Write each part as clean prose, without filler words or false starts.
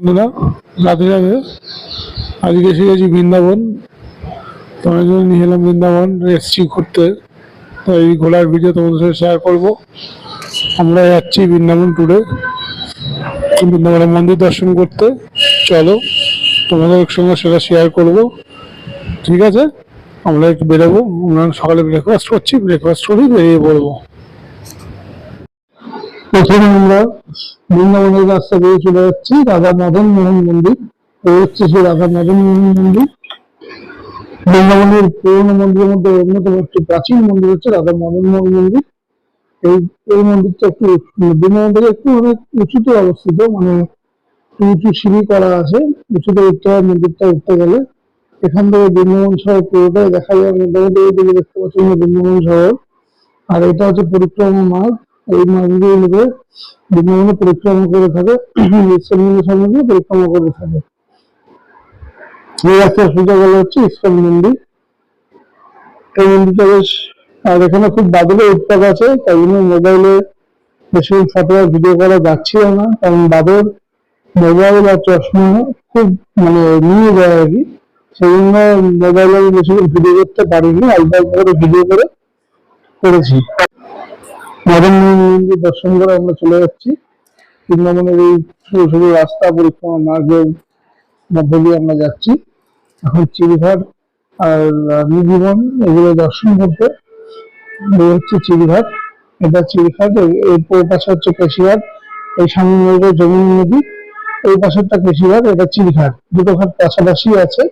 বন্ধুরা, রাধে রাধে। আজকে এসে গেছি বৃন্দাবন। তোমার জন্য নিয়ে এলাম বৃন্দাবন, এসছি ঘুরতে। তো এই ঘোরার ভিডিও তোমাদের সাথে শেয়ার করবো। আমরা যাচ্ছি বৃন্দাবন ট্যুরে, বৃন্দাবনের মন্দির দর্শন করতে। চলো, তোমাদের সঙ্গে সেটা শেয়ার করব। ঠিক আছে, আমরা একটু বেরোবো। আমরা সকালে ব্রেকফাস্ট করছি, ব্রেকফাস্ট করেই বেরিয়ে পড়বো। প্রথমে আমরা বৃন্দাবনের রাস্তা দিয়ে চলে যাচ্ছি রাধা মদন মোহন মন্দির। এই হচ্ছে সেই রাধা মদন মোহন মন্দির। বৃন্দাবনের পুরোনো মন্দিরের মধ্যে অন্যতম একটি প্রাচীন মন্দির হচ্ছে রাধা মদন মোহন মন্দির। এই এই মন্দিরটা একটু বৃন্দাবন থেকে একটু অনেক উঁচুতে অবস্থিত, মানে উঁচু সিঁড়ি করা আছে, উঁচুতে উঠতে হয় মন্দিরটা উঠতে গেলে। এখান থেকে বৃন্দাবন শহর পুরোটাই দেখা যায়। মোটামুটি এই দিকে দেখতে পাচ্ছেন বৃন্দাবন শহর। আর এটা হচ্ছে পরিক্রমা মার্গ। এই মার্গগুলো লোকে বৃন্দাবনে পরিক্রমা করে থাকে, ইস্কন সামনে পরিক্রমা করে থাকে। এই রাস্তার সোজা গেলে হচ্ছে ইস্কন মন্দির। এই মন্দিরটা বেশ, আর এখানে খুব বাদলের উৎপাত আছে, তাই জন্য মোবাইলে বেশি ফটো আর ভিডিও করা যাচ্ছিল না, কারণ বাদল মোবাইল আর চশমা খুব মানে নিয়ে যায় আর কি। সেই জন্য মোবাইলে বেশি ভিডিও করতে পারিনি, অল্প অল্প করে ভিডিও করে করেছি। মদন মন্দির দর্শন করে আমরা চলে যাচ্ছি বৃন্দাবনের এই সরু সরু রাস্তা পরিক্রমা মার্গের মধ্য দিয়ে আমরা যাচ্ছি। এখন চিড়িঘাট আর নিধিবন এগুলো দর্শন করতে। এই হচ্ছে চিড়িঘাট, এটা চিড়িঘাট। এর পাশে হচ্ছে কেশিঘাট, এই সামনে রয়েছে যমুনা নদী। এই পাশেরটা কেশিঘাট, এটা চিড়িঘাট। দুটো ঘাট পাশাপাশি আছে,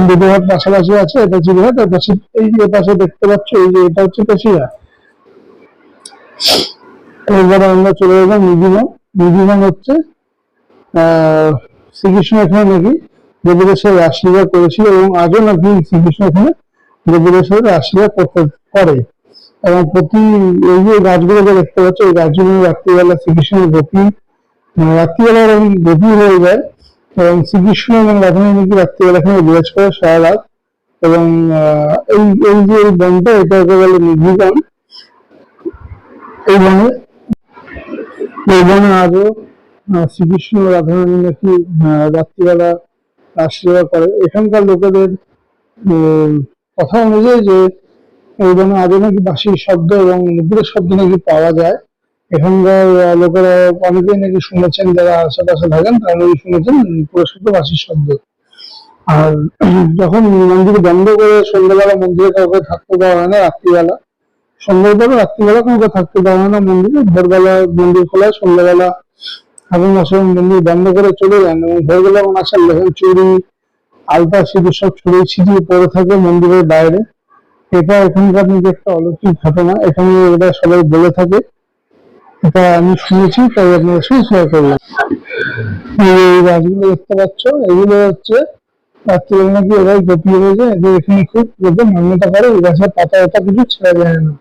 দুটো ঘাট পাশাপাশি আছে। এটা চিড়িঘাট। এর পাশে এই যে পাশে দেখতে পাচ্ছ, এই যে এটা হচ্ছে কেশিঘাট। এবারে আমরা চলে যাবো নিধিবন। নিধিবন হচ্ছে শ্রীকৃষ্ণ এখানে নাকি দেবদেশের রাসলীলা করেছিল, এবং আজও নাকি শ্রীকৃষ্ণ এখানে দেবদেশের রাসলীলা করে। এবং প্রতি এই যে গাছগুলোকে দেখতে পাচ্ছ, এই গাছগুলো রাত্রিবেলা শ্রীকৃষ্ণের গোপী, রাত্রিবেলা এরকম গোপী হয়ে যায়, এবং শ্রীকৃষ্ণ এবং রাধারানী নাকি রাত্রিবেলা এখানে বিরাজ করে সারা রাত। এবং এই এই যে এই বনটা, এটাকে বলে নিধিবন। এই বনে আজও শ্রীকৃষ্ণ রাধারানী নাকি রাত্রিবেলা রাসলীলা করে। এখানকার লোকেদের কথা অনুযায়ী যে এই বনে আজও নাকি বাঁশির শব্দ এবং নুপুরের শব্দ নাকি পাওয়া যায়। এখানকার লোকেরা অনেকেই নাকি শুনেছেন, যারা আশেপাশে থাকেন তারা নাকি শুনেছেন নুপুরের শব্দ, বাঁশির শব্দ। আর যখন মন্দির বন্ধ করে সন্ধ্যাবেলা মন্দিরে কাউকে থাকতে দেওয়া হয় না, রাত্রিবেলা সন্ধ্যাবেলা রাত্রিবেলা কাউকে থাকতে দেওয়া হয় না মন্দিরে। ভোরবেলা মন্দির খোলা, সন্ধ্যাবেলা ঠাকুর মশাই মন্দির বন্ধ করে চলে যান। এবং ভোরবেলা যখন আসেন দেখেন চুড়ি আলতা সিঁদুর সব ছড়িয়ে ছিটিয়ে পড়ে থাকে মন্দিরের বাইরে। এটা এখানকার নাকি একটা অলৌকিক ঘটনা, এখানে এটা সবাই বলে থাকে। এটা আমি শুনেছি, তাই আপনার সঙ্গে শেয়ার করলাম। এই গাছগুলো দেখতে পাচ্ছ, এগুলো হচ্ছে রাত্রিবেলা নাকি এরাই গোপী হয়ে যায়। এদের এখানে খুব লোকে মান্যতা করে, এই গাছের পাতা পাতা কিছু ছেড়ে যায় না।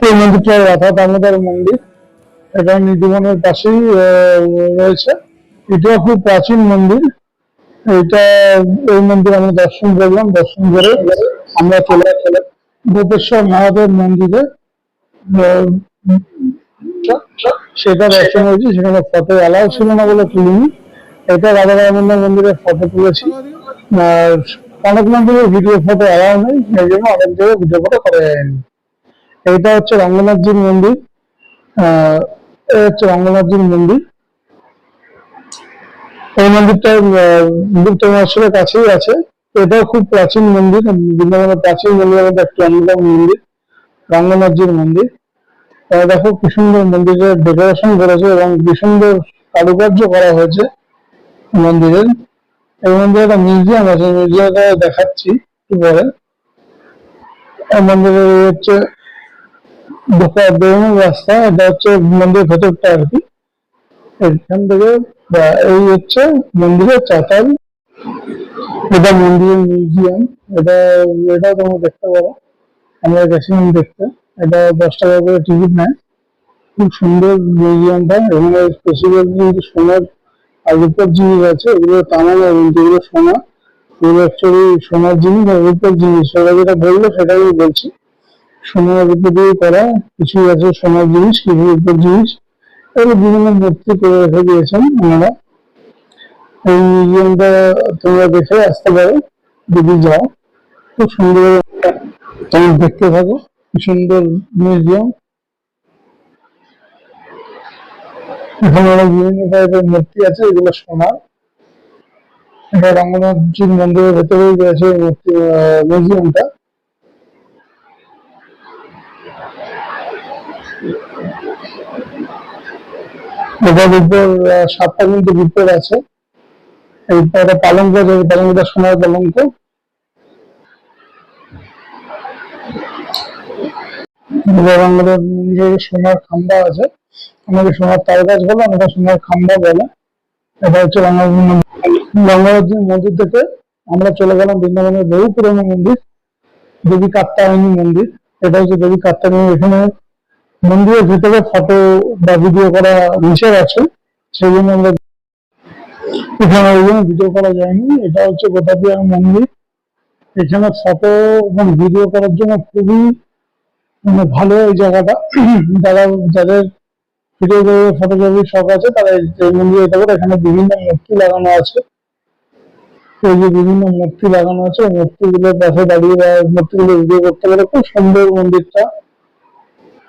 এই মন্দিরটা রাধা দামোদর মন্দির, এটা নিধিবনের পাশেই রয়েছে। এটাও খুব প্রাচীন মন্দির। এটা এই মন্দির আমরা দর্শন করলাম, দর্শন করে আমরা চলে গোপেশ্বর মহাদেব মন্দিরে, সেটা দর্শন হয়েছি। সেখানে ফটো অ্যালাউ ছিল না বলে তুলিনি। এটা রাধা দামোদর মন্দিরের ফটো তুলেছি। আর অনেক মন্দিরের ভিডিও ফটো অ্যালাউ নেই, সেই জন্য অনেক জায়গায় ভিডিও ফটো করা যায়নি। এটা হচ্ছে রঙ্গনাথজির মন্দির। এটা হচ্ছে রঙ্গনাথজির মন্দির। এই মন্দিরটা গুপ্ত মহাশয়ের কাছেই আছে। এটাও খুব প্রাচীন মন্দির, বৃন্দাবনের প্রাচীন মন্দিরের মধ্যে একটি অন্যতম মন্দির রঙ্গনাথজির মন্দির। দেখো কি সুন্দর মন্দিরের ডেকোরেশন করেছে এবং কি সুন্দর কারুকার্য করা হয়েছে মন্দিরের। এই মন্দিরে একটা মিউজিয়াম আছে, মিউজিয়ামটা দেখাচ্ছি একটু পরে। মন্দিরের হচ্ছে বেরোনোর রাস্তা, এটা হচ্ছে মন্দিরের ভেতরটা আর কি। এখান থেকে এই হচ্ছে মন্দিরের চাতাল। এটা মন্দিরের মিউজিয়াম। এটা এটাও তোমরা দেখতে পারো, আমরা গেছিলাম দেখতে। এটা 10 টাকা করে টিকিট নেয়। খুব সুন্দর মিউজিয়ামটা। এখানে স্পেসিফিক কিন্তু সোনার আর রূপোর জিনিস আছে, এগুলো তামানো, এবং যেগুলো সোনা এগুলো অ্যাকচুয়ালি সোনার জিনিস আর রূপের জিনিস, ওরা যেটা বললো সেটাই বলছি। সোনার রূপে দিয়ে করা, কিছু আছে সোনার জিনিস, কিছু রূপের জিনিস, এগুলো বিভিন্ন মূর্তি করে রেখে দিয়েছেন ওনারা। এই মিউজিয়ামটা তোমরা দেখে আসতে পারো যদি যাও, খুব সুন্দর। তোমরা দেখতে থাকো, কি সুন্দর মিউজিয়াম। এখানে অনেক বিভিন্ন টাইপের মূর্তি আছে, এগুলো সোনার। এটা রঙ্গনাথজির মন্দিরের ভেতরেই রয়েছে এই মূর্তি মিউজিয়ামটা। এটার উপর 7টা কিন্তু ভিতর আছে। এইটা পালঙ্ক, যে পালঙ্কটা সোনার পালঙ্ক। রঙ্গনাথ মন্দিরের সোনার খাম্বা আছে, অনেকে সোনার তাল গাছ বলে, অনেকে সোনার খাম্বা বলে। এটা হচ্ছে রঙ্গনাথজির মন্দির থেকে আমরা চলে গেলাম বৃন্দাবনের বহু পুরনো মন্দির, দেবী কাত্যায়নী মন্দির। এটা হচ্ছে দেবী কাত্যায়নী। এখানে মন্দিরের ভিতরে ফটো বা ভিডিও করা নিষেধ আছে, সেই জন্য আমরা এখানে ওই জন্য ভিডিও করা যায়নি। এটা হচ্ছে গোদাপিয়া মন্দির। এখানে ফটো এবং ভিডিও করার জন্য খুবই ভালো এই জায়গাটা। যারা যাদের ভিডিওগ্রাফি ফটোগ্রাফির শখ আছে তারা এই মন্দিরে যেতে পারে। এখানে বিভিন্ন মূর্তি লাগানো আছে, এই যে বিভিন্ন মূর্তি লাগানো আছে, ওই মূর্তিগুলোর পাশে দাঁড়িয়ে বা মূর্তিগুলো ভিডিও করতে পারে। খুব সুন্দর মন্দিরটা।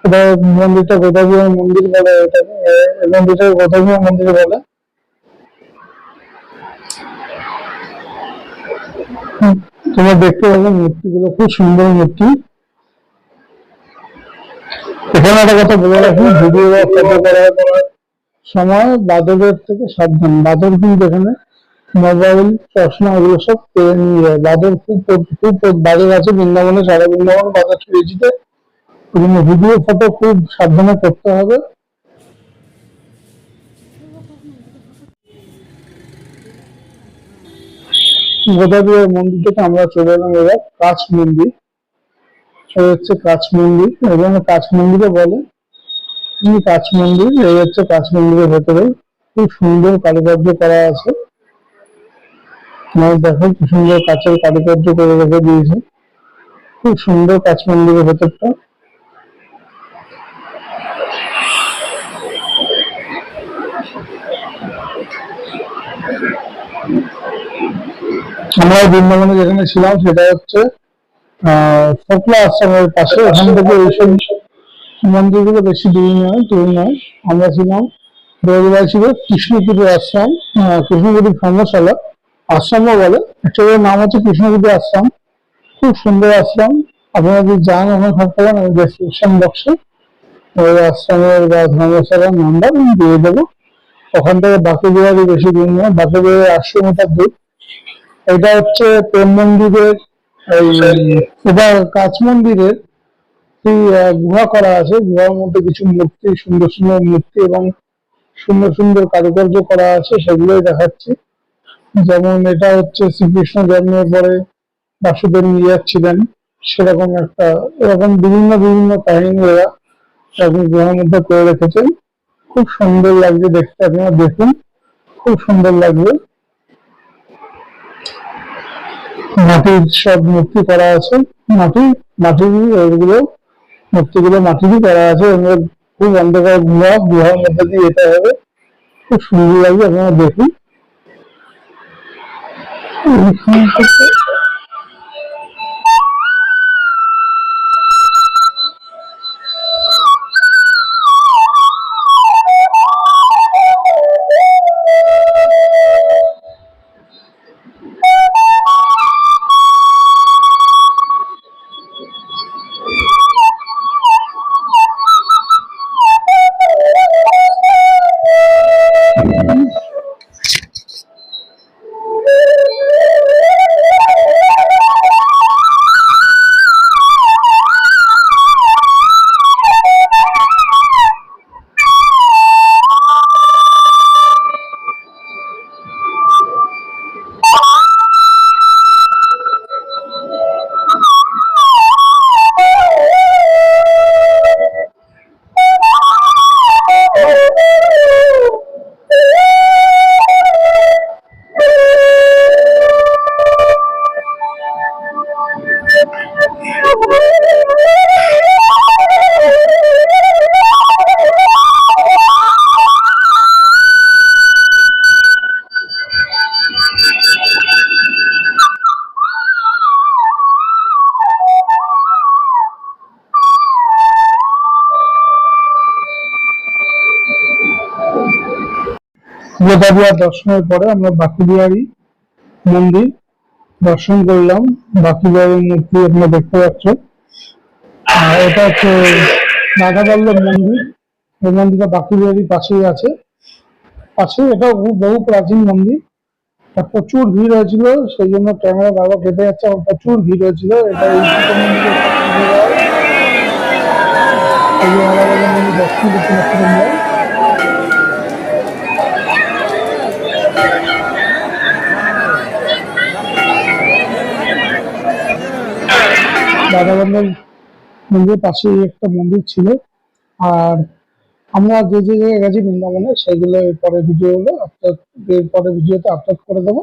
এটা মন্দিরটা গোদাপিয়া মন্দির বলে, এটাকে এই মন্দিরটাকে গোদাপিয়া মন্দির বলে। তোমরা দেখতে পাবে মূর্তিগুলো খুব সুন্দর মূর্তি। এখানে একটা কথা বলে রাখি, ভিডিও বা ফটো করার সময় বাদরের থেকে সাবধান। বাদর কিন্তু এখানে মোবাইল, চশমা এগুলো সব কেড়ে নিয়ে যায়। বাদর খুব খুব বাদর আছে বৃন্দাবনে, সারা বৃন্দাবন বাদর ছড়িয়েছিতে। ওই জন্য ভিডিও ফটো খুব সাবধানে করতে হবে। গোদাবরীর মন্দির থেকে আমরা চলে এলাম এবার কাছ মন্দির। এই হচ্ছে কাছ মন্দির, এবং কাছ মন্দিরে বলে কাছ মন্দির। এই হচ্ছে কাছ মন্দিরের ভেতরে খুব সুন্দর কারুকার্য করা আছে। দেখো কি সুন্দর কাঁচের কারুকার্য করে রেখে দিয়েছে, খুব সুন্দর কাছ মন্দিরের ভেতরটা। আমরা বৃন্দাবনে যেখানে ছিলাম সেটা হচ্ছে ফোকলা আশ্রমের পাশে। ওখান থেকে এইসব মন্দিরগুলো বেশি দূর নয়। আমরা ছিলাম, বগুড়ায় ছিল কৃষ্ণপুরের আশ্রম, কৃষ্ণপুরের ধর্মশালা আশ্রমও বলে, অ্যাকচুয়ালি নাম হচ্ছে কৃষ্ণপুরের আশ্রম। খুব সুন্দর আশ্রম। আপনারা যদি যান ওখানে থাকতে পারেন, আমি ডেসক্রিপশন বক্সে ওই আশ্রমের বা ধর্মশালার নাম্বার দিয়ে দেবো। ওখান থেকে বাঁকুড়িয়ারই বেশি দূর নয়, বাঁকুড়িয়ার 800 মিটার দূর। এটা হচ্ছে প্রেম মন্দিরের, এই এটা কাছ মন্দিরের এই গুহা করা আছে। গুহার মধ্যে কিছু মূর্তি, সুন্দর সুন্দর মূর্তি এবং সুন্দর সুন্দর কারুকার্য করা আছে, সেগুলোই দেখাচ্ছি। যেমন এটা হচ্ছে শ্রীকৃষ্ণ জন্মের পরে বাসুদেব নিয়ে যাচ্ছিলেন, সেরকম একটা, এরকম বিভিন্ন বিভিন্ন কাহিনী এরা গুহার মধ্যে করে রেখেছেন। খুব সুন্দর লাগছে দেখতে, আপনারা দেখুন, খুব সুন্দর লাগবে। মাটির সব মূর্তি করা আছে, মাটির এগুলো মূর্তিগুলো মাটিরই করা আছে। খুব অন্ধকার গুহার মধ্যে দিয়ে যেতে হবে, খুব সুন্দর লাগবে, আপনারা দেখুন। গোদাবিহার দর্শনের পরে আমরা বাঁকুবিহারী মন্দির দর্শন করলাম। বাঁকুবিহারীর মূর্তি আপনারা দেখতে পাচ্ছেন। আর এটা হচ্ছে রাধা বল্লভ মন্দির। এই মন্দিরটা বাঁকুবিহারীর পাশেই আছে। পাশে এটা বহু প্রাচীন মন্দির। প্রচুর ভিড় হয়েছিল, সেই জন্য ক্যামেরা বারবার কেটে যাচ্ছে। প্রচুর ভিড় হয়েছিল। এটা এই দুটো মন্দিরের রাধা বল্লভ মন্দির দর্শন করতে পারছি আমরা। রাধা বল্লভ মন্দিরের পাশেই একটা মন্দির ছিল। আর আমরা যে যে জায়গায় গেছি বৃন্দাবনে, সেগুলো এরপরে ভিডিওতে আপলোড করে দেবো।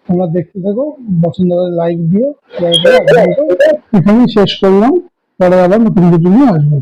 তোমরা দেখতে থাকো, পছন্দ হলে লাইক দিও। এখানেই শেষ করলাম, পরে আবার নতুন ভিডিও নিয়ে আসবো।